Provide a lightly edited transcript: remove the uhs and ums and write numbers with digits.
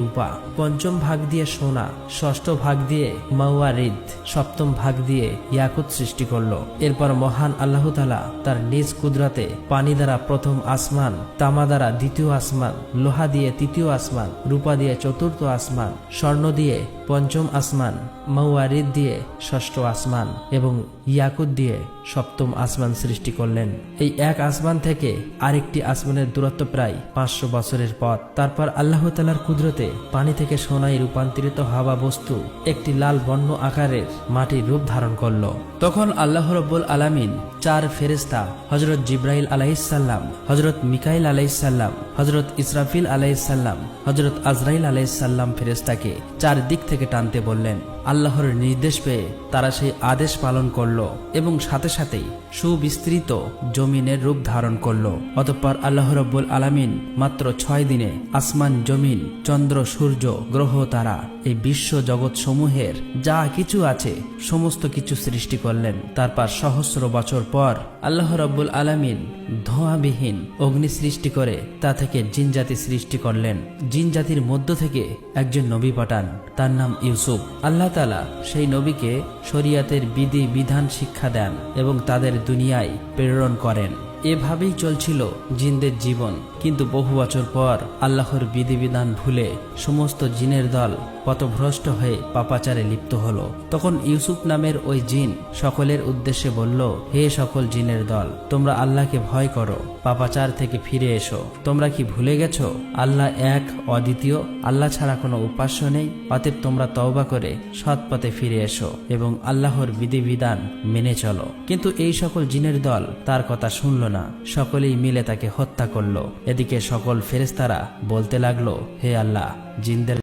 রূপা, পঞ্চম ভাগ দিয়ে সোনা, ষষ্ঠ ভাগ দিয়ে মাওয়ারিদ, সপ্তম ভাগ দিয়ে ইয়াকুত সৃষ্টি করলো। এরপর মহান আল্লাহ তাআলা তার নিজ কুদরতে পানি দ্বারা প্রথম আসমান, তামা দ্বারা দ্বিতীয় আসমান, লোহা দিয়ে তৃতীয় আসমান, রূপা দিয়ে চতুর্থ আসমান, স্বর্ণ দিয়ে পঞ্চম আসমান, মাওয়ারিদ দিয়ে ষষ্ঠ আসমান এবং ইয়াকুত দিয়ে সপ্তম আসমান সৃষ্টি করলেন। এই এক আসমান থেকে আরেকটি আসমানের দূরত্ব প্রায় 500 বছরের পথ। তারপর আল্লাহ তাআলার কুদরতে পানি থেকে সোনায় রূপান্তরিত হওয়া বস্তু একটি লাল বর্ণ আকারের মাটির রূপ ধারণ করল। তখন আল্লাহ রাব্বুল আলামিন 4 ফেরেশতা হযরত জিবরাইল আলাইহিস সালাম, হযরত মিকাইল আলাইহিস সালাম, হযরত ইসরাফিল আলাইহিস সালাম, হযরত আজরাইল আলাইহিস সালাম ফেরেশতাকে 4 দিক থেকে টানতে বললেন। আল্লাহর নির্দেশ পেয়ে তারা সেই আদেশ পালন করল এবং সাথে সাথেই সুবিস্তৃত জমিনের রূপ ধারণ করল। অতঃপর আল্লাহ রাব্বুল আলামিন মাত্র 6 দিনে আসমান, জমিন, চন্দ্র, সূর্য, গ্রহ, তারা, এই বিশ্ব জগৎ সমূহের যা কিছু আছে সমস্ত কিছু সৃষ্টি করলেন। তারপর সহস্র বছর পর আল্লাহ রাব্বুল আলামিন ধোঁয়াবিহীন অগ্নি সৃষ্টি করে তা থেকে জিন জাতি সৃষ্টি করলেন। জিন জাতির মধ্য থেকে একজন নবী পাঠান, তার নাম ইউসুফ। আল্লাহ তাআলা সেই নবীকে শরিয়াতের বিধি বিধান শিক্ষা দেন এবং তাদের দুনিয়ায় প্রেরণ করেন। এভাবেই চলছিল জিনদের জীবন। কিন্তু বহু বছর পর আল্লাহর বিধিবিধান ভুলে সমস্ত জিনের দল পথভ্রষ্ট হয়ে পাপাচারে লিপ্ত হলো। তখন ইউসুফ নামের ওই জিন সকলের উদ্দেশ্যে বলল, হে সকল জিনের দল, তোমরা আল্লাহকে ভয় করো, পাপাচার থেকে ফিরে এসো। তোমরা কি ভুলে গেছো আল্লাহ এক, অদ্বিতীয়, আল্লাহ ছাড়া কোনো উপাস্য নেই? অতএব তোমরা তওবা করে সৎ পথে ফিরে এসো এবং আল্লাহর বিধিবিধান মেনে চলো। কিন্তু এই সকল জিনের দল তার কথা শুনল না, সকলেই মিলে তাকে হত্যা করলো। এদিকে সকল ফেরেশতারা বলতে লাগলো, হে আল্লাহ, জিনদের